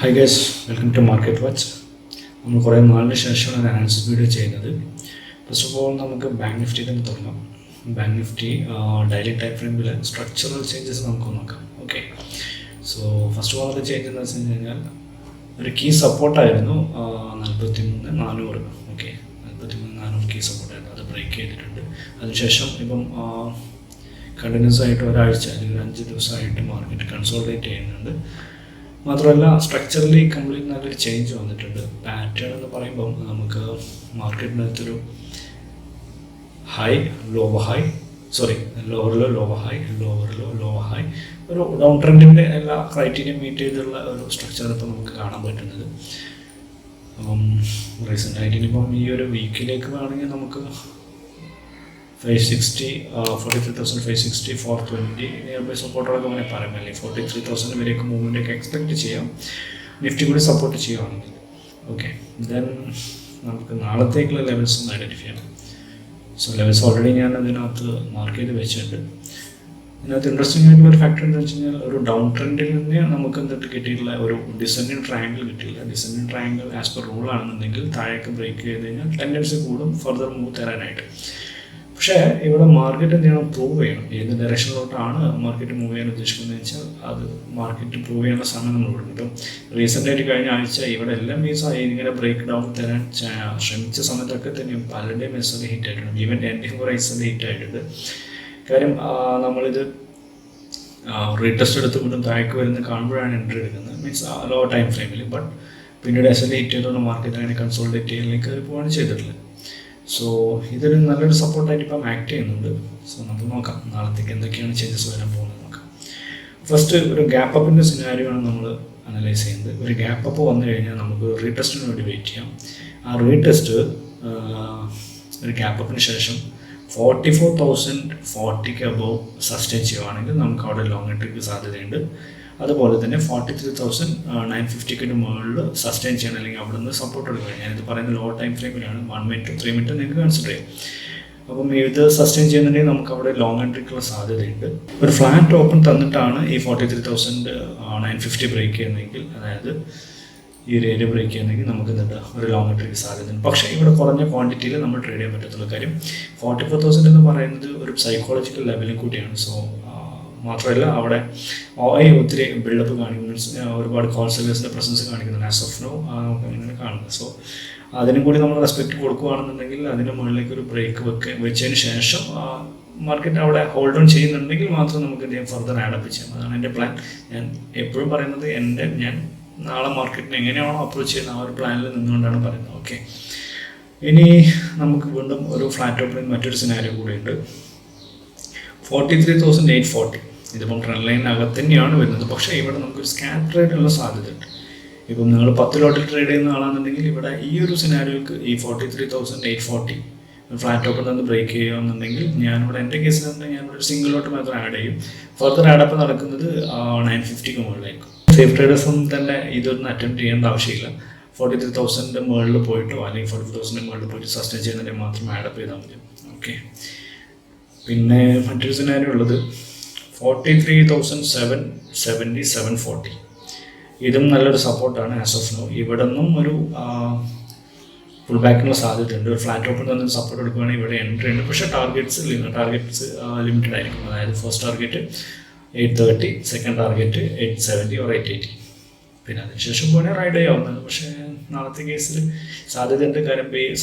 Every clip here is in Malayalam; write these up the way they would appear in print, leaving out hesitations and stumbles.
Hi guys, welcome to Market Watch. നമ്മൾ കുറേ നാളിന് ശേഷമാണ് ഒരു അനാലിസിസ് വീഡിയോ ചെയ്യുന്നത്. ഫസ്റ്റ് ഓഫ് ഓൾ നമുക്ക് ബാങ്ക് നിഫ്റ്റി തന്നെ തുടങ്ങാം. ബാങ്ക് നിഫ്റ്റി ഡെയിലി ടൈം ഫ്രെയിമിൽ സ്ട്രക്ചറൽ ചേഞ്ചസ് നമുക്ക് നോക്കാം. Okay, so first of all അത് ചേഞ്ച് എന്ന് വെച്ച് കഴിഞ്ഞാൽ ഒരു കീ സപ്പോർട്ടായിരുന്നു 43,400. ഓക്കെ, 43,400 കീ സപ്പോർട്ടായിരുന്നു. അത് ബ്രേക്ക് ചെയ്തിട്ടുണ്ട്. അതിനുശേഷം ഇപ്പം കണ്ടിന്യൂസ് ആയിട്ട് ഒരാഴ്ച അല്ലെങ്കിൽ 5 ദിവസമായിട്ട് മാർക്കറ്റ് കൺസോൾട്ടേറ്റ് ചെയ്യുന്നുണ്ട്. മാത്രമല്ല സ്ട്രക്ചറലി കംപ്ലീറ്റ് നല്ലൊരു ചേഞ്ച് വന്നിട്ടുണ്ട്. പാറ്റേൺ എന്ന് പറയുമ്പം നമുക്ക് മാർക്കറ്റിനകത്തൊരു ഹൈ ലോവർ ഹൈ ലോവറിലോ ലോവർ ഹൈ ലോവറിലോ ലോവർ ഹൈ ഒരു ഡൗൺ ട്രെൻഡിൻ്റെ എല്ലാ ക്രൈറ്റീരിയ മീറ്റ് ചെയ്തുള്ള ഒരു സ്ട്രക്ചർ ഇപ്പോൾ നമുക്ക് കാണാൻ പറ്റുന്നത്. റീസെൻ്റ് ആയിട്ട് ഇനിയിപ്പം ഈ ഒരു വീക്കിലേക്ക് വേണമെങ്കിൽ നമുക്ക് 560, 43,000, 560, 420 നിയർ ബൈ സപ്പോർട്ടുകളൊക്കെ അങ്ങനെ പറയുമല്ലേ. 43,000 വരെയൊക്കെ മൂവ്മെൻ്റൊക്കെ എക്സ്പെക്റ്റ് ചെയ്യാം, നിഫ്റ്റി കൂടി സപ്പോർട്ട് ചെയ്യുകയാണെങ്കിൽ. ഓക്കെ, ദെൻ നമുക്ക് നാളത്തേക്കുള്ള ലെവൽസ് ഒന്ന് ഐഡൻറ്റിഫൈ ചെയ്യണം. സോ ലെവൽസ് ഓൾറെഡി ഞാൻ അതിനകത്ത് മാർക്ക് ചെയ്ത് വെച്ചിട്ടുണ്ട്. ഇതിനകത്ത് ഇൻട്രസ്റ്റിംഗ് ആയിട്ടുള്ള ഒരു ഫാക്ടർ എന്ന് വെച്ച് കഴിഞ്ഞാൽ ഒരു ഡൗൺ ട്രെൻഡിൽ നിന്ന് നമുക്ക് എന്തിട്ട് കിട്ടിയിട്ടുള്ള ഒരു ഡിസെൻഡിങ് ട്രയാങ്കിൾ കിട്ടിയില്ല. Descending triangle as per rule ആണെന്നുണ്ടെങ്കിൽ താഴേക്ക് ബ്രേക്ക് ചെയ്ത് കഴിഞ്ഞാൽ ടെൻഡൻസി കൂടും ഫർദർ മൂവ് തരാനായിട്ട്. പക്ഷേ ഇവിടെ മാർക്കറ്റ് എന്ത് ചെയ്യണം, പ്രൂവ് ചെയ്യണം ഏത് ഡയറക്ഷനിലോട്ടാണ് മാർക്കറ്റ് മൂവ് ചെയ്യാൻ ഉദ്ദേശിക്കുന്നത് വെച്ചാൽ അത് മാർക്കറ്റ് പ്രൂവ് ചെയ്യാനുള്ള സമയം നമ്മൾ കൊടുക്കും. ഇപ്പം റീസെൻ്റായിട്ട് കഴിഞ്ഞ ആഴ്ച ഇവിടെ എല്ലാം മീൻസ് ഇങ്ങനെ ബ്രേക്ക് ഡൗൺ തരാൻ ശ്രമിച്ച സമയത്തൊക്കെ തന്നെ പലരുടെയും എസ് എൽ ഹിറ്റ് ആയിട്ടുണ്ട്. ഈവൻ എൻ്റെ പ്രൈസ് എൽ ഹിറ്റ് ആയിട്ടുണ്ട്. കാര്യം നമ്മളിത് റീടെസ്റ്റ് എടുത്ത് വീണ്ടും താഴേക്ക് വരുന്ന കാണുമ്പോഴാണ് എൻട്രി എടുക്കുന്നത്, മീൻസ് ലോ ടൈം ഫ്രെയിമിൽ. ബട്ട് പിന്നീട് എസ് എൽ ഹിറ്റ് ചെയ്തുകൊണ്ട് മാർക്കറ്റ് അങ്ങനെ കൺസോൾട്ടേറ്റ് ചെയ്യാനിലേക്ക് കയറി പോവാണ് ചെയ്തിട്ടുള്ളത്. സോ ഇതൊരു നല്ലൊരു സപ്പോർട്ടായിട്ട് ഇപ്പം ആക്ട് ചെയ്യുന്നുണ്ട്. സോ നമുക്ക് നോക്കാം നാളത്തേക്ക് എന്തൊക്കെയാണ് ചേഞ്ചസ് വരാൻ പോകുന്നത് നോക്കാം. ഫസ്റ്റ് ഒരു ഗ്യാപ്പ് അപ്പിൻ്റെ സിനാരിയോ ആണ് നമ്മൾ അനലൈസ് ചെയ്യുന്നത്. ഒരു ഗ്യാപ്പ് അപ്പ് വന്നു കഴിഞ്ഞാൽ നമുക്ക് റീടെസ്റ്റിന് വേണ്ടി വെയിറ്റ് ചെയ്യാം. ആ റീടെസ്റ്റ് ഒരു ഗ്യാപ്പ് അപ്പിന് ശേഷം 44,040 അബോവ് സസ്റ്റെയിൻ ചെയ്യുവാണെങ്കിൽ നമുക്ക് അവിടെ ലോങ് എൻട്രിക്ക് സാധ്യതയുണ്ട്. അതുപോലെ തന്നെ 43,950 മുകളിൽ സസ്റ്റെയിൻ ചെയ്യണം, അല്ലെങ്കിൽ അവിടെ നിന്ന് സപ്പോർട്ട് എടുക്കുക. ഞാനിത് പറയുന്നത് ലോ ടൈം ഫ്രെയിമിലാണ്. 1 മിനിറ്റ് 3 മിനിറ്റ് നിങ്ങൾക്ക് കൺസിഡർ ചെയ്യാം. അപ്പം ഇത് സസ്റ്റെയിൻ ചെയ്യുന്നുണ്ടെങ്കിൽ നമുക്ക് അവിടെ ലോങ് എൻട്രിക്കുള്ള സാധ്യതയുണ്ട്. ഒരു ഫ്ലാറ്റ് ഓപ്പൺ തന്നിട്ടാണ് ഈ 43,950 ബ്രേക്ക് ചെയ്യുന്നതെങ്കിൽ, അതായത് ഈ ഒരു ഏരിയ ബ്രേക്ക് ചെയ്യുന്നെങ്കിൽ നമുക്ക് എന്താ ഒരു ലോങ് എൻട്രിക്ക് സാധ്യതയുണ്ട്. പക്ഷേ ഇവിടെ കുറഞ്ഞ ക്വാണ്ടിറ്റിയിൽ നമ്മൾ ട്രേഡ് ചെയ്യാൻ പറ്റത്തുള്ള കാര്യം 44,000 എന്ന് പറയുന്നത് ഒരു സൈക്കോളജിക്കൽ ലെവലും കൂടിയാണ്. സോ മാത്രമല്ല അവിടെ ഒത്തിരി ബിൽഡപ്പ് കാണിക്കുന്നു, ഒരുപാട് ഹോൾസെയിലേഴ്സിൻ്റെ പ്രസൻസ് കാണിക്കുന്നുണ്ട് ആസ് ഓഫ് നോ നമുക്ക് അങ്ങനെയാണ് കാണുന്നത്. സോ അതിനും കൂടി നമ്മൾ റെസ്പെക്റ്റ് കൊടുക്കുകയാണെന്നുണ്ടെങ്കിൽ അതിന് മുകളിലേക്ക് ഒരു ബ്രേക്ക് വെച്ചതിന് ശേഷം മാർക്കറ്റ് അവിടെ ഹോൾഡ് ഓൺ ചെയ്യുന്നുണ്ടെങ്കിൽ മാത്രം നമുക്ക് എന്ത് ചെയ്യാം, ഫർദർ ആഡപ്പ് ചെയ്യാം. അതാണ് എൻ്റെ പ്ലാൻ. ഞാൻ എപ്പോഴും പറയുന്നത് ഞാൻ നാളെ മാർക്കറ്റിനെ എങ്ങനെയാണോ അപ്രോച്ച് ചെയ്യുന്നത് ആ ഒരു പ്ലാനിൽ നിന്നുകൊണ്ടാണ് പറയുന്നത്. ഓക്കെ, ഇനി നമുക്ക് വീണ്ടും ഒരു ഫ്ലാറ്റ് ഓപ്പണിംഗ് മറ്റൊരു സിനാരിയോ കൂടിയുണ്ട്. 43,840 ഇതിപ്പം ട്രെൻഡ് ലൈനകത്ത് തന്നെയാണ് വരുന്നത്. പക്ഷേ ഇവിടെ നമുക്കൊരു സ്കാൻ ട്രേഡുള്ള സാധ്യതയുണ്ട്. ഇപ്പം നിങ്ങൾ 10 ലോട്ടിൽ ട്രേഡ് ചെയ്യുന്ന ആളാണെന്നുണ്ടെങ്കിൽ ഇവിടെ ഈ ഒരു സിനാരിയോക്ക് ഈ 43,840 ഫ്ലാറ്റ് ഓപ്പൺ നിന്ന് ബ്രേക്ക് ചെയ്യുകയാണെന്നുണ്ടെങ്കിൽ ഞാനിവിടെ എൻ്റെ കേസിൽ ഞാനിവിടെ ഒരു സിംഗിൾ ലോട്ട് മാത്രം ആഡ് ചെയ്യും. ഫർദർ ആഡപ്പ് നടക്കുന്നത് 950 മുകളിലായിരിക്കും. സേഫ് ട്രേഡേഴ്സും തന്നെ ഇതൊന്നും അറ്റംപ്റ്റ് ചെയ്യേണ്ട ആവശ്യമില്ല. 43,000 മുകളിൽ പോയിട്ടോ അല്ലെങ്കിൽ 44,000 മുകളിൽ പോയിട്ട് സസ്റ്റെയിൻ ചെയ്യുന്നതിന് മാത്രം ആഡപ്പ് ചെയ്താൽ മതി. ഓക്കെ, പിന്നെ മറ്റൊരു സിനാരിയോ ഉള്ളത് 43,770, 740 ഇതും നല്ലൊരു സപ്പോർട്ടാണ് ആസ് ഓഫ് നോ. ഇവിടെ നിന്നും ഒരു ഫുൾ ബാക്കിനുള്ള സാധ്യതയുണ്ട്. ഒരു ഫ്ലാറ്റ് ഓപ്പൺ തന്നെ സപ്പോർട്ട് എടുക്കുകയാണെങ്കിൽ ഇവിടെ എൻട്രി ഉണ്ട്. പക്ഷേ ടാർഗറ്റ്സ് ലിമിറ്റഡ് ആയിരിക്കും. അതായത് first target 830, second target 870 or 880. പിന്നെ അതിനുശേഷം പോകണേ റൈഡ് ചെയ്യാവുന്നത്. പക്ഷേ നാളത്തെ കേസിൽ സാധ്യതയുണ്ട്. കാര്യം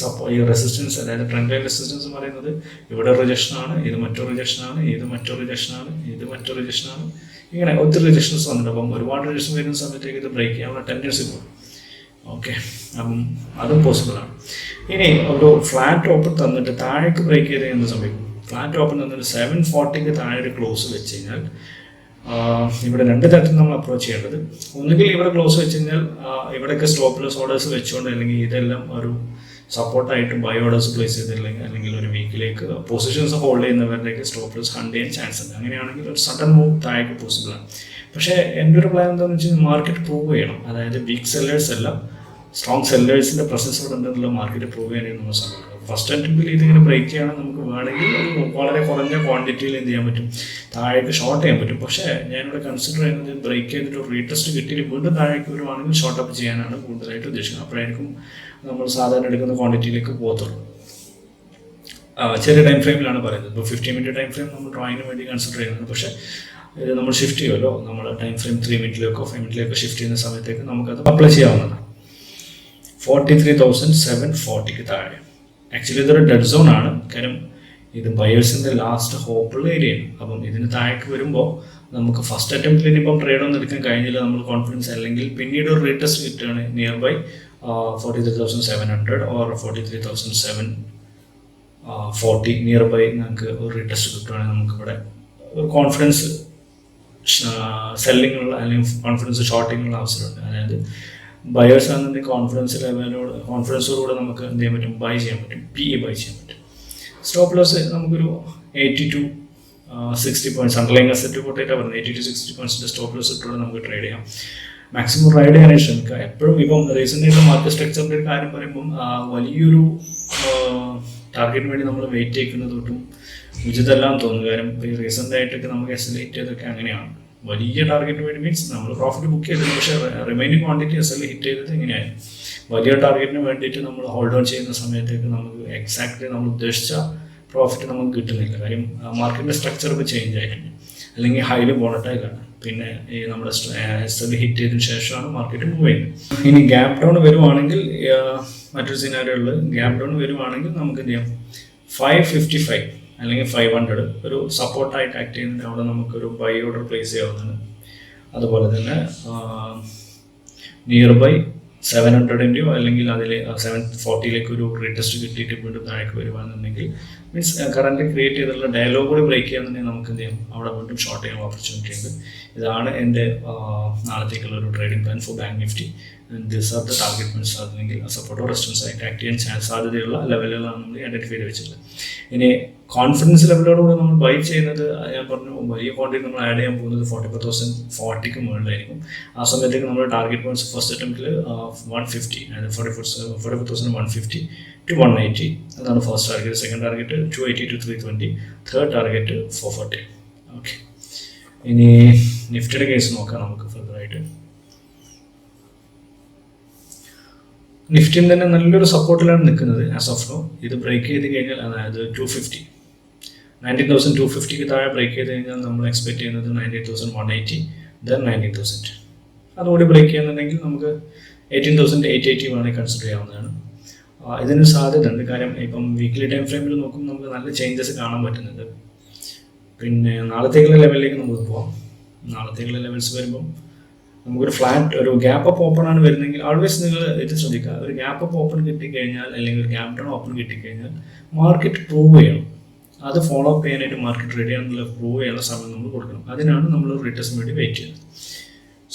ഈ റെസിസ്റ്റൻസ്, അതായത് ട്രെൻഡ് ലൈൻ റെസിസ്റ്റൻസ് പറയുന്നത് ഇവിടെ റിജക്ഷനാണ്, ഇത് മറ്റൊരു റിജക്ഷനാണ്, ഇത് മറ്റൊരു റിജക്ഷനാണ്, ഇത് മറ്റൊരു റിജക്ഷനാണ്, ഇങ്ങനെ ഒത്തിരി റിജക്ഷൻസ് വന്നിട്ട് അപ്പം ഒരുപാട് റിജക്ഷൻ വരുന്ന സമയത്തേക്ക് ഇത് ബ്രേക്ക് ചെയ്യാനുള്ള ടെൻഡൻസി കൂടും. ഓക്കെ, അപ്പം അതും പോസിബിളാണ്. ഇനി ഒരു ഫ്ലാറ്റ് ഓപ്പൺ തന്നിട്ട് താഴേക്ക് ബ്രേക്ക് ചെയ്ത് എന്ത് സംഭവിക്കും? ഫ്ലാറ്റ് ഓപ്പൺ തന്നിട്ട് 740 താഴെ ഒരു ക്ലോസ് വെച്ച് കഴിഞ്ഞാൽ ഇവിടെ രണ്ട് തരത്തിൽ നമ്മൾ അപ്രോച്ച് ചെയ്യേണ്ടത്. ഒന്നുകിൽ ഇവിടെ ക്ലോസ് വെച്ച് കഴിഞ്ഞാൽ ഇവിടെയൊക്കെ സ്റ്റോപ്പ് ലോസ് ഓർഡേഴ്സ് വെച്ചുകൊണ്ട്, അല്ലെങ്കിൽ ഇതെല്ലാം ഒരു സപ്പോർട്ടായിട്ട് ബൈ ഓർഡേഴ്സ് പ്ലേസ് ചെയ്തില്ലെങ്കിൽ, അല്ലെങ്കിൽ ഒരു വീക്കിലേക്ക് പൊസിഷൻസ് ഹോൾഡ് ചെയ്യുന്നവരുടെയൊക്കെ സ്റ്റോപ്പ് ലോസ് ഹണ്ട് ചെയ്യാൻ ചാൻസ് ഉണ്ട്. അങ്ങനെയാണെങ്കിൽ ഒരു സഡൻ മൂവ് താഴേക്ക് പോസിബിളാണ്. പക്ഷേ എൻ്റെ ഒരു പ്ലാൻ എന്താണെന്ന് വെച്ച് കഴിഞ്ഞാൽ മാർക്കറ്റ് പ്രൂവ് ചെയ്യണം. അതായത് വീക്ക് സെല്ലേഴ്സ് എല്ലാം സ്ട്രോങ് സെല്ലേഴ്സിൻ്റെ പ്രസൻസ് ഇവിടെ ഉണ്ടെന്നുള്ള മാർക്കറ്റ് പ്രൂവ് ചെയ്യാനാണ് നമ്മൾ ശ്രമിക്കുന്നത്. ഫസ്റ്റ് അറ്റംപ്റ്റിൽ ഇതിങ്ങനെ ബ്രേക്ക് ചെയ്യണം നമുക്ക് വേണമെങ്കിൽ വളരെ കുറഞ്ഞ ക്വാണ്ടിറ്റിയിൽ എന്ത് ചെയ്യാൻ പറ്റും, താഴേക്ക് ഷോർട്ട് ചെയ്യാൻ പറ്റും. പക്ഷേ ഞാനിവിടെ കൺസിഡർ ചെയ്യുന്നത് ബ്രേക്ക് ചെയ്തിട്ട് ഒരു റീടെസ്റ്റ് കിട്ടിയിട്ട് വീണ്ടും താഴേക്ക് വരുവാണെങ്കിൽ ഷോർട്ട് അപ്പ് ചെയ്യാനാണ് കൂടുതലായിട്ട് ഉദ്ദേശിക്കുന്നത്. അപ്പോഴായിരിക്കും നമ്മൾ സാധാരണ എടുക്കുന്ന ക്വാണ്ടിറ്റിയിലേക്ക് പോകത്തുള്ളൂ. ചെറിയ ടൈം ഫ്രെയിമിലാണ് പറയുന്നത്. ഇപ്പോൾ 15 മിനിറ്റ് ടൈം ഫ്രെയിം നമ്മൾ ഡ്രോയിങ്ങിന് വേണ്ടി കൺസിഡർ ചെയ്യുന്നത്. പക്ഷേ ഇത് നമ്മൾ ഷിഫ്റ്റ് ചെയ്യുമല്ലോ, നമ്മൾ ടൈം ഫ്രെയിം 3 മിനിറ്റിലേക്കോ 5 മിനിറ്റിലേക്കോ ഷിഫ്റ്റ് ചെയ്യുന്ന സമയത്തേക്ക് നമുക്കത് അപ്ലൈ ചെയ്യാവുന്നതാണ്. 43,740 താഴെ. ആക്ച്വലി ഇതൊരു ഡെഡ് സോൺ ആണ്, കാര്യം ഇത് ബയേഴ്സിൻ്റെ ലാസ്റ്റ് ഹോപ്പുള്ള ഏരിയയാണ്. അപ്പം ഇതിന് താഴേക്ക് വരുമ്പോൾ നമുക്ക് ഫസ്റ്റ് അറ്റംപ്റ്റിൽ ഇനിയിപ്പം ട്രേഡ് ഒന്നും എടുക്കാൻ കഴിഞ്ഞില്ല, നമ്മൾ കോൺഫിഡൻസ് അല്ലെങ്കിൽ പിന്നീട് ഒരു റീടെസ്റ്റ് കിട്ടുകയാണ് near by 43,700 or 43,740 near by നമുക്ക് ഒരു റീടെസ്റ്റ് കിട്ടുകയാണെങ്കിൽ നമുക്കിവിടെ ഒരു കോൺഫിഡൻസ് സെല്ലിങ്ങുള്ള അല്ലെങ്കിൽ കോൺഫിഡൻസ് ഷോർട്ടിങ്ങുള്ള അവസരമുണ്ട്. അതായത് ബയേഴ്സ് ആണെന്നുണ്ടെങ്കിൽ കോൺഫിഡൻസോടുകൂടെ നമുക്ക് എന്ത് ചെയ്യാൻ പറ്റും, ബൈ ചെയ്യാൻ പറ്റും, PE ബൈ ചെയ്യാൻ പറ്റും. സ്റ്റോപ്പ് ലോസ് നമുക്കൊരു 80 to 60 പോയിന്റ്സ് അണ്ടർലൈൻ അസെറ്റ് കൂട്ടായിട്ടാണ് പറയുന്നത്. 80 to 60 പോയിന്റ്സിൻ്റെ സ്റ്റോപ്പ് ലോസ് ഇട്ടുകൊണ്ട് നമുക്ക് ട്രേഡ് ചെയ്യാം. മാക്സിമം റൈഡ് ചെയ്യാനായിട്ട് ശ്രമിക്കുക. എപ്പോഴും ഇപ്പം റീസെൻ്റ് ആയിട്ട് മാർക്കറ്റ് സ്ട്രക്ചറിൻ്റെ ഒരു കാര്യം പറയുമ്പം വലിയൊരു ടാർഗറ്റിന് വേണ്ടി നമ്മൾ വെയിറ്റ് ചെയ്യുന്നത് തൊട്ടും ഉചിതമല്ലാന്ന് തോന്നുന്നു. കാരണം ഈ റീസെൻ്റ് ആയിട്ടൊക്കെ നമുക്ക് എസ്എൽഹിറ്റ് ചെയ്തൊക്കെ അങ്ങനെയാണ്. വലിയ ടാർഗറ്റിന് വേണ്ടി മീൻസ് നമ്മൾ പ്രോഫിറ്റ് ബുക്ക് ചെയ്തത്, പക്ഷേ റിമൈനിങ് ക്വാണ്ടിറ്റി ഹിറ്റ് ചെയ്തത് എങ്ങനെയായിരുന്നു. വലിയ ടാർഗറ്റിന് വേണ്ടിയിട്ട് നമ്മൾ ഹോൾഡ് ഓൺ ചെയ്യുന്ന സമയത്തേക്ക് നമുക്ക് എക്സാക്ട്ലി നമ്മൾ ഉദ്ദേശിച്ച പ്രോഫിറ്റ് നമുക്ക് കിട്ടുന്നില്ല. കാര്യം മാർക്കറ്റിൻ്റെ സ്ട്രക്ചർ ഇപ്പോൾ ചേഞ്ച് ആയിട്ടുണ്ട്, അല്ലെങ്കിൽ ഹൈലി വോളറ്റൈലാണ്. പിന്നെ ഈ നമ്മുടെ ഹിറ്റ് ചെയ്തതിന് ശേഷമാണ് മാർക്കറ്റ് മൂവ് ചെയ്യുന്നത്. ഇനി ഗ്യാപ് ഡൗൺ വരുവാണെങ്കിൽ, മറ്റൊരു സിനാരിയോയിൽ ഗ്യാപ് ഡൗൺ വരുവാണെങ്കിൽ നമുക്ക് എന്ത് ചെയ്യാം, 555 അല്ലെങ്കിൽ 500 ഒരു സപ്പോർട്ടായിട്ട് ആക്ട് ചെയ്യുന്നുണ്ട്. അവിടെ നമുക്കൊരു ബൈ ഓർഡർ പ്ലേസ് ചെയ്യാവുന്നതാണ്. അതുപോലെ തന്നെ നിയർ ബൈ 700-ൻ്റെയോ അല്ലെങ്കിൽ അതിൽ 740 ഒരു റീടെസ്റ്റ് കിട്ടിയിട്ട് വീണ്ടും താഴേക്ക് വരുവാണെന്നുണ്ടെങ്കിൽ മീൻസ് കറണ്ട് ക്രിയേറ്റ് ചെയ്തിട്ടുള്ള ഡയലോഗ് കൂടി ബ്രേക്ക് ചെയ്യാന്നുണ്ടെങ്കിൽ നമുക്ക് എന്ത് ചെയ്യും, അവിടെ വീണ്ടും ഷോർട്ട് ചെയ്യാൻ ഓപ്പർച്യൂണിറ്റി ഉണ്ട്. ഇതാണ് എൻ്റെ നാളത്തേക്കുള്ള ഒരു trading plan for bank Nifty. This are the target points, അല്ലെങ്കിൽ സപ്പോർട്ടോ റെസിസ്റ്റൻസ് ആയിട്ട് ആക്ട് ചെയ്യാൻ സാധ്യതയുള്ള ലെവലുകളാണ് നമ്മൾ ഐഡൻറ്റിഫൈ ചെയ്ത് വെച്ചത്. ഇനി കോൺഫിഡൻസ് ലെവലോടുകൂടി നമ്മൾ ബൈ ചെയ്യുന്നത്, ഞാൻ പറഞ്ഞു വലിയ ക്വാണ്ടിറ്റി നമ്മൾ ആഡ് ചെയ്യാൻ പോകുന്നത് 44,040 മുകളിലായിരിക്കും. ആ സമയത്തേക്ക് നമ്മൾ ടാർഗറ്റ് പോയിന്റ്സ് ഫസ്റ്റ് അറ്റംപ്റ്റിൽ 150, അതായത് 44,150 to 180 അതാണ് first target. Second target 280 to 320, third target 440. Okay, ഇനി നിഫ്റ്റിയുടെ കേസ് നോക്കാം നമുക്ക് ഫർദറായിട്ട്. നിഫ്റ്റിയിൽ തന്നെ നല്ലൊരു സപ്പോർട്ടിലാണ് നിൽക്കുന്നത് ആസ് ഓഫ് നോ. ഇത് ബ്രേക്ക് ചെയ്ത് കഴിഞ്ഞാൽ, അതായത് 19,250 താഴെ ബ്രേക്ക് ചെയ്ത് കഴിഞ്ഞാൽ നമ്മൾ എക്സ്പെക്ട് ചെയ്യുന്നത് 19,180, ദെൻ 19,000. അതുകൂടി ബ്രേക്ക് ചെയ്യുന്നുണ്ടെങ്കിൽ നമുക്ക് 18,880 വേണമെങ്കിൽ കൺസിഡർ ചെയ്യാവുന്നതാണ്. ഇതിന് സാധ്യത ഉണ്ട്, കാര്യം ഇപ്പം വീക്ക്ലി ടൈം ഫ്രെയിമിൽ നോക്കുമ്പോൾ നമുക്ക് നല്ല ചേഞ്ചസ് കാണാൻ പറ്റുന്നുണ്ട്. പിന്നെ നാളത്തേക്കുള്ള ലെവലിലേക്ക് നമുക്ക് പോകാം. നാളത്തേക്കുള്ള ലെവൽസ് വരുമ്പം നമുക്കൊരു ഫ്ലാറ്റ്, ഒരു ഗ്യാപ്പ് അപ്പ് ഓപ്പൺ ആണ് വരുന്നതെങ്കിൽ ഓൾവേസ് നിങ്ങൾ ഇത് ശ്രദ്ധിക്കുക. ഒരു ഗ്യാപ്പ് അപ്പ് ഓപ്പൺ കിട്ടിക്കഴിഞ്ഞാൽ അല്ലെങ്കിൽ ഒരു ഗ്യാപ്പ് ഡൗൺ ഓപ്പൺ കിട്ടിക്കഴിഞ്ഞാൽ മാർക്കറ്റ് പ്രൂവ് ചെയ്യണം. അത് ഫോളോ അപ്പ് ചെയ്യാനായിട്ട് മാർക്കറ്റ് റെഡി ആണെന്നുള്ള പ്രൂവ് ചെയ്യാനുള്ള സമയം നമ്മൾ കൊടുക്കണം. അതിനാണ് നമ്മൾ റീടെസ്റ്റിന് വേണ്ടി വെയിറ്റ് ചെയ്യുന്നത്.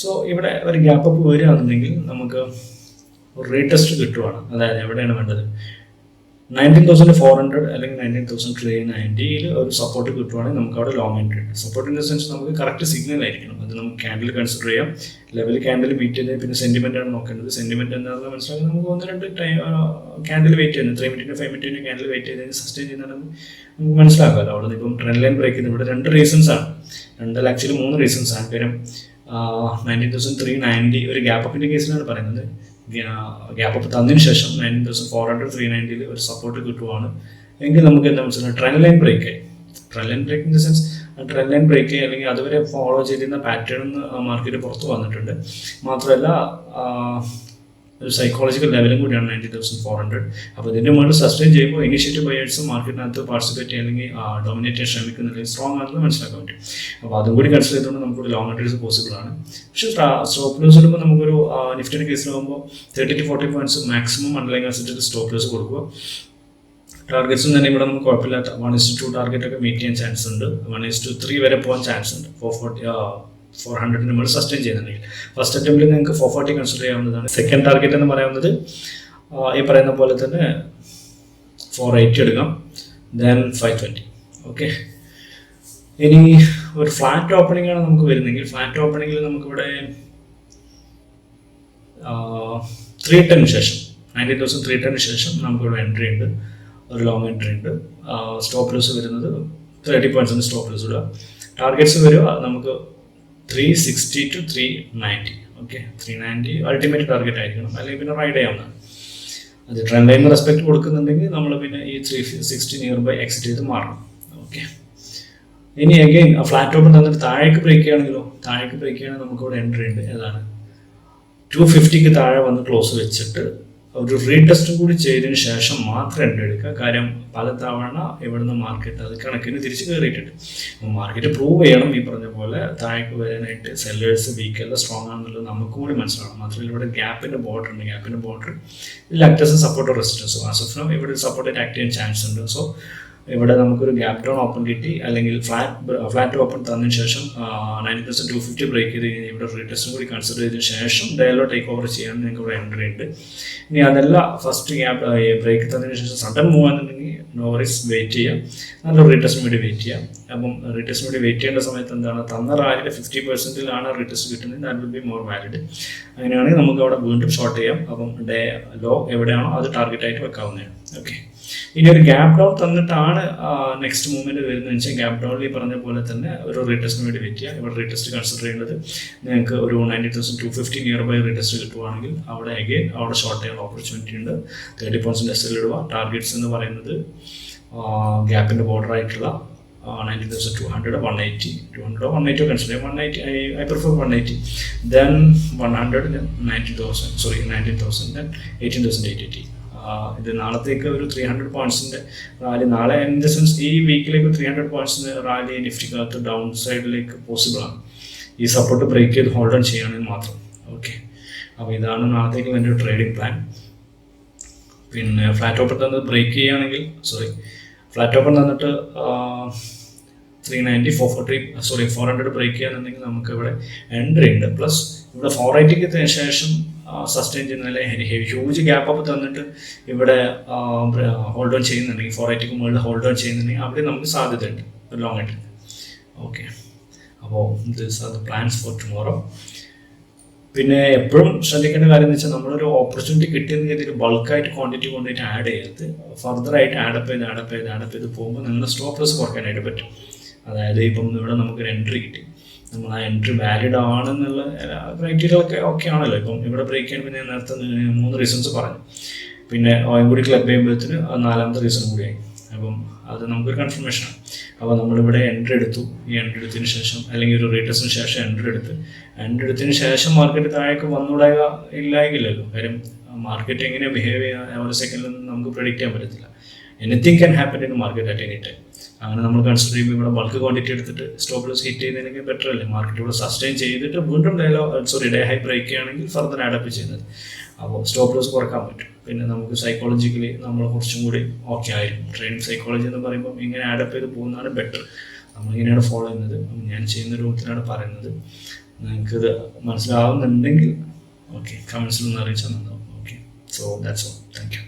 സോ ഇവിടെ ഒരു ഗ്യാപ്പ് അപ്പ് വരികയാണെന്നുണ്ടെങ്കിൽ നമുക്ക് ഒരു റീടെസ്റ്റ് കിട്ടുവാണ്. അതായത് എവിടെയാണ് വേണ്ടത്, 19,400 അല്ലെങ്കിൽ 19,390 ഒരു സപ്പോർട്ട് കിട്ടുവാണെങ്കിൽ നമുക്ക് അവിടെ ലോങ് എൻട്രി ഉണ്ട്. സപ്പോർട്ട് ഇൻ ദ സെൻസ് നമുക്ക് കറക്റ്റ് സിഗ്നൽ ആയിരിക്കണം. അത് നമുക്ക് ക്യാൻഡിൽ കൺസിഡർ ചെയ്യാം. ലെവൽ ക്യാൻഡിൽ മീറ്റ് ചെയ്ത് പിന്നെ സെന്റിമെന്റ് ആണ് നോക്കേണ്ടത്. സെന്റിമെന്റ് എന്താണെന്ന് മനസ്സിലാക്കി നമുക്ക് 1-2 ക്യാൻഡിൽ വെയിറ്റ് ചെയ്യുന്നത്, 3 മിനിറ്റിന് 5 മിനിറ്റിന് ക്യാൻഡിൽ വെയിറ്റ് ചെയ്തതിന് സസ്റ്റെയിൻ ചെയ്യുന്നത് നമുക്ക് മനസ്സിലാക്കാമല്ലോ. അവിടെ നിന്ന് ഇപ്പം ട്രെൻഡ് ലൈൻ ബ്രേക്ക് ചെയ്യുന്നത് ഇവിടെ 2 റീസൺസ് ആണ്, ആക്ച്വലി 3 റീസൺസ് ആണ്. കാര്യം 19,390 ഒരു ഗ്യാപ്പ് അപ്പിന്റെ കേസിലാണ് പറയുന്നത്. ഗ്യാപ്പ് അപ്പ് തന്നതിന് ശേഷം 19,400 390 ഒരു സപ്പോർട്ട് കിട്ടുവാണ് എങ്കിൽ നമുക്ക് എന്താ മനസ്സിലായി, ട്രെൻഡ് ലൈൻ ബ്രേക്ക് ആയി. Trend line break in the sense trend line break ആയി, അല്ലെങ്കിൽ അതുവരെ ഫോളോ ചെയ്തിരുന്ന പാറ്റേൺ മാർക്കറ്റ് പുറത്ത് വന്നിട്ടുണ്ട്. മാത്രമല്ല ഒരു സൈക്കോളജിക്കൽ ലെവലും കൂടിയാണ് 19,400. അപ്പോൾ ഇതിൻ്റെ മുകളിൽ സസ്റ്റെയിൻ ചെയ്യുമ്പോൾ ഇനീഷ്യേറ്റീവ് ബയേഴ്സും മാർക്കറ്റിനകത്ത് പാർട്ടിസിപ്പേറ്റ് ചെയ്യാൻ അല്ലെങ്കിൽ ഡോമിനേറ്റ് ചെയ്യാൻ ശ്രമിക്കുന്നില്ലെങ്കിൽ സ്ട്രോങ് ആണെന്ന് മനസ്സിലാക്കാൻ പറ്റും. അപ്പോൾ അതും കൂടി കൺസിഡർ ചെയ്തുകൊണ്ട് നമുക്കൊരു ലോങ് എൻട്രീസ് പോസിബിൾ ആണ്. പക്ഷേ സ്റ്റോപ്പ് ലോസ് ഇടുമ്പോൾ നമുക്കൊരു നിഫ്റ്റിയുടെ കേസിലാകുമ്പോൾ 30 to 40 പോയിന്റ്സ് മാക്സിമം അണ്ടർലൈൻ അസറ്റിൽ സ്റ്റോപ്പ് ലോസ് കൊടുക്കുക. ടാർഗറ്റ്സും തന്നെ ഇവിടെ നമുക്ക് കുഴപ്പമില്ലാത്ത 1:2 ടാർഗറ്റ് ഒക്കെ മീറ്റ് ചെയ്യാൻ ചാൻസ് ഉണ്ട്. 1:3 വരെ പോകാൻ ചാൻസ് ഉണ്ട്. 400 നമ്മൾ സസ്റ്റെയിൻ ചെയ്യുന്നുണ്ടെങ്കിൽ ഫസ്റ്റ് അറ്റംപ്റ്റിൽ നിങ്ങൾക്ക് 440 കൺസിഡർ ചെയ്യാവുന്നതാണ്. സെക്കൻഡ് ടാർഗറ്റ് എന്ന് പറയുന്നത് ഈ പറയുന്ന പോലെ തന്നെ 480 എടുക്കാം, ദെൻ 520. ഓക്കെ, ഇനി ഒരു ഫ്ലാറ്റ് ഓപ്പണിംഗ് ആണ് നമുക്ക് വരുന്നെങ്കിൽ ഫ്ലാറ്റ് ഓപ്പണിംഗിൽ നമുക്കിവിടെ 310 ശേഷം 19,310 ശേഷം നമുക്കിവിടെ എൻട്രി ഉണ്ട്, ഒരു ലോങ് എൻട്രി ഉണ്ട്. സ്റ്റോപ്പ് ലോസ് വരുന്നത് 30 പോയിന്റ്സിന് സ്റ്റോപ്പ് ലോസ് ഇടുക. ടാർഗറ്റ്സ് വരിക നമുക്ക് 360 to 390. ഓക്കെ, 390 അൾട്ടിമേറ്റ് ടാർഗറ്റ് ആയിരിക്കണം, അല്ലെങ്കിൽ പിന്നെ റൈഡ് ചെയ്യാവുന്നതാണ്. അത് ട്രെൻഡ് ലൈനിന് റെസ്പെക്ട് കൊടുക്കുന്നുണ്ടെങ്കിൽ നമ്മൾ പിന്നെ ഈ 360 നിയർ ബൈ എക്സിറ്റ് ചെയ്ത് മാറണം. ഓക്കെ, ഇനി അഗെയിൻ ഫ്ലാറ്റ് ഓപ്പൺ തന്നിട്ട് താഴേക്ക് ബ്രേക്ക് ചെയ്യുകയാണെങ്കിലോ, താഴേക്ക് ബ്രേക്ക് ചെയ്യുകയാണെങ്കിൽ നമുക്കിവിടെ എൻട്രി ഉണ്ട്. ഏതാണ് 250 താഴെ വന്ന് ക്ലോസ് വെച്ചിട്ട് ഒരു റീടെസ്റ്റും കൂടി ചെയ്തതിന് ശേഷം മാത്രം എൻട്രി എടുക്കുക. കാര്യം പല തവണ ഇവിടുന്ന് മാർക്കറ്റ് അത് കണക്കിന് തിരിച്ച് കയറിയിട്ടുണ്ട്. മാർക്കറ്റ് പ്രൂവ് ചെയ്യണം ഈ പറഞ്ഞ പോലെ താഴേക്ക് വരാനായിട്ട് സെല്ലേഴ്സ് വീക്കല്ല സ്ട്രോങ് ആണെന്നുള്ളത് നമുക്ക് കൂടി മനസ്സിലാവണം. മാത്രമല്ല ഇവിടെ ഗ്യാപ്പിൻ്റെ ബോർഡർ ഉണ്ട്, ഗ്യാപ്പിൻ്റെ border act support resistance. As of now ഇവിടെ സപ്പോർട്ടായിട്ട് ആക്ട് ചെയ്യാൻ ചാൻസ് ഉണ്ട്. സോ ഇവിടെ നമുക്കൊരു ഗ്യാപ് ഡൗൺ ഓപ്പൺ കിട്ടി, അല്ലെങ്കിൽ ഫ്ലാറ്റ് ഓപ്പൺ തന്നതിന് ശേഷം 90% 250 ബ്രേക്ക് ചെയ്ത് കഴിഞ്ഞാൽ ഇവിടെ റീടെസ്റ്റും കൂടി കൺസിഡർ ചെയ്തതിന് ശേഷം ഡയലോ ടേക്ക് ഓവർ ചെയ്യാൻ നിങ്ങൾക്ക് ഇവിടെ എൻട്രി ഉണ്ട്. ഇനി അതല്ല ഫസ്റ്റ് ഗ്യാപ് ബ്രേക്ക് തന്നതിന് ശേഷം സഡൻ മൂവ് ആണെന്നുണ്ടെങ്കിൽ നോ വറീസ് വെയിറ്റ് ചെയ്യാം, നല്ല റീടെസ്റ്റിന് വേണ്ടി വെയിറ്റ് ചെയ്യാം. അപ്പം റീടെസ്റ്റിന് വേണ്ടി വെയിറ്റ് ചെയ്യേണ്ട സമയത്ത് എന്താണ്, തന്ന റാലിയുടെ 50%ലാണ് റീടെസ്റ്റ് കിട്ടുന്നത്, that will be more valid. അങ്ങനെയാണെങ്കിൽ നമുക്ക് അവിടെ വീണ്ടും ഷോർട്ട് ചെയ്യാം. അപ്പം ഡേ ലോ എവിടെയാണോ അത് ടാർഗറ്റ് ആയിട്ട് വെക്കാവുന്നതാണ്. ഓക്കെ, ഇനി ഒരു ഗ്യാപ് ഡൗൺ തന്നിട്ടാണ് നെക്സ്റ്റ് മൂവ്മെന്റ് വരുന്നത് വെച്ചാൽ ഗ്യാപ് ഡൗണിൽ ഈ പറഞ്ഞ പോലെ തന്നെ ഒരു റീടെസ്റ്റിന് വേണ്ടി വെയിറ്റ് ചെയ്യുക. ഇവിടെ റീടെസ്റ്റ് കൺസിഡർ ചെയ്യേണ്ടത് നിങ്ങൾക്ക് ഒരു 90,250 നിയർ ബൈ റീടെസ്റ്റ് കിട്ടുവാണെങ്കിൽ അവിടെ അഗെയിൻ അവിടെ ഷോർട്ട് ചെയ്യാൻ ഓപ്പർച്യൂണിറ്റി ഉണ്ട്. 30% എസ്റ്റിൽ ഇടുക. ടാർഗറ്റ്സ് എന്ന് പറയുന്നത് ഗ്യാപ്പിൻ്റെ ബോർഡർ ആയിട്ടുള്ള 90,200, 180, 200 180 കൺസിഡർ ചെയ്യാം. 180 I prefer 180, then 100, then 19,000, then 18,880. ഇത് നാളത്തേക്ക് ഒരു 300 പോയിന്റ്സിൻ്റെ റാലി, നാളെ ഇൻ ദ സെൻസ് ഈ വീക്കിലേക്ക് 300 പോയിന്റ്സിൻ്റെ റാലി നിഫ്റ്റിക്കകത്ത് ഡൗൺ സൈഡിലേക്ക് പോസിബിൾ ആണ്, ഈ സപ്പോർട്ട് ബ്രേക്ക് ചെയ്ത് ഹോൾഡ് ഓൺ ചെയ്യുകയാണെങ്കിൽ മാത്രം. ഓക്കെ, അപ്പോൾ ഇതാണ് നാളത്തേക്ക് എൻ്റെ ട്രേഡിംഗ് പ്ലാൻ. പിന്നെ ഫ്ലാറ്റ് ഓപ്പൺ തന്നത് ബ്രേക്ക് ചെയ്യുകയാണെങ്കിൽ ഫ്ലാറ്റ് ഓപ്പൺ തന്നിട്ട് 390, 400 ബ്രേക്ക് ചെയ്യാന്നുണ്ടെങ്കിൽ നമുക്ക് ഇവിടെ എൻട്രി ഉണ്ട്. പ്ലസ് ഇവിടെ 480 ശേഷം സസ്റ്റെയിൻ ചെയ്യുന്ന ഹ്യൂജ് ഗ്യാപ്പ് അപ്പ് തന്നിട്ട് ഇവിടെ ഹോൾഡ് ഓൺ ചെയ്യുന്നുണ്ടെങ്കിൽ 480 മുകളിൽ ഹോൾഡ് ഓൺ ചെയ്യുന്നുണ്ടെങ്കിൽ അവിടെ നമുക്ക് സാധ്യതയുണ്ട് ഒരു ലോങ് ആയിട്ട്. ഓക്കെ, അപ്പോൾ this are the plans for tomorrow. പിന്നെ എപ്പോഴും ശ്രദ്ധിക്കേണ്ട കാര്യം എന്ന് വെച്ചാൽ നമ്മളൊരു ഓപ്പർച്യൂണിറ്റി കിട്ടിയെന്ന് കരുതിയിട്ട് ബൾക്കായിട്ട് ക്വാണ്ടിറ്റി കൊണ്ടുപോയിട്ട് ആഡ് ചെയ്യരുത്. ഫർദറായിട്ട് ആഡപ്പ് ചെയ്ത് പോകുമ്പോൾ നിങ്ങളുടെ സ്റ്റോപ്പ് ലോസ് കുറയ്ക്കാനായിട്ട് പറ്റും. അതായത് ഇപ്പം ഇവിടെ നമുക്കൊരു എൻട്രി കിട്ടി, നമ്മൾ ആ എൻട്രി വാലിഡ് ആണെന്നുള്ള ക്രൈറ്റീരിയ ഒക്കെ ആണല്ലോ. ഇപ്പം ഇവിടെ ബ്രേക്ക് ചെയ്യാൻ പിന്നെ നേരത്തെ 3 റീസൺസ് പറഞ്ഞു, പിന്നെ ഓയും കൂടി ക്ലബ് ചെയ്യുമ്പോഴത്തേന് 4ാമത്തെ റീസൺ കൂടിയായി. അപ്പം അത് നമുക്കൊരു കൺഫർമേഷനാണ്. അപ്പോൾ നമ്മളിവിടെ എൻട്രി എടുത്തു. ഈ എൻട്രി എടുത്തതിന് ശേഷം അല്ലെങ്കിൽ ഒരു റീറ്റസ്റ്റിന് ശേഷം എൻട്രി എടുത്തതിന് ശേഷം മാർക്കറ്റ് താഴേക്ക് വന്നുകൂടാക ഇല്ലായെങ്കിലല്ലോ. കാര്യം മാർക്കറ്റ് എങ്ങനെ ബിഹേവ് ചെയ്യുക ഒരു സെക്കൻഡിലൊന്നും നമുക്ക് പ്രെഡിക്റ്റ് ചെയ്യാൻ പറ്റത്തില്ല. Anything can happen in market at any time. അങ്ങനെ നമ്മൾ കൺസിഡർ ചെയ്യുമ്പോൾ ഇവിടെ ബൾക്ക് ക്വാണ്ടിറ്റി എടുത്തിട്ട് സ്റ്റോപ്പ് ലോസ് ഹിറ്റ് ചെയ്യുന്നതിനൊക്കെ ബെറ്റർ അല്ലേ. മാർക്കറ്റ് ഇവിടെ സസ്റ്റെയിൻ ചെയ്തിട്ട് വീണ്ടും ഡേ ഹൈ ബ്രേക്ക് ചെയ്യുകയാണെങ്കിൽ ഫർദർ ആഡപ്പ് ചെയ്യുന്നത്. അപ്പോൾ സ്റ്റോപ്പ് ലോസ് കുറക്കാൻ പറ്റും. പിന്നെ നമുക്ക് സൈക്കോളജിക്കലി നമ്മൾ കുറച്ചും കൂടി ഓക്കെ ആയിരിക്കും. ട്രെയിനിങ് സൈക്കോളജി എന്ന് പറയുമ്പോൾ ഇങ്ങനെ ആഡപ്പ് ചെയ്ത് പോകുന്നതാണ് ബെറ്റർ. നമ്മളിങ്ങനെയാണ് ഫോളോ ചെയ്യുന്നത്, ഞാൻ ചെയ്യുന്ന രൂപത്തിലാണ് പറയുന്നത്. നിങ്ങൾക്കിത് മനസ്സിലാവുന്നുണ്ടെങ്കിൽ ഓക്കെ കമൻസിൽ ഒന്ന് അറിയിച്ചാൽ നന്നാവും. Okay, so that's all. Thank you.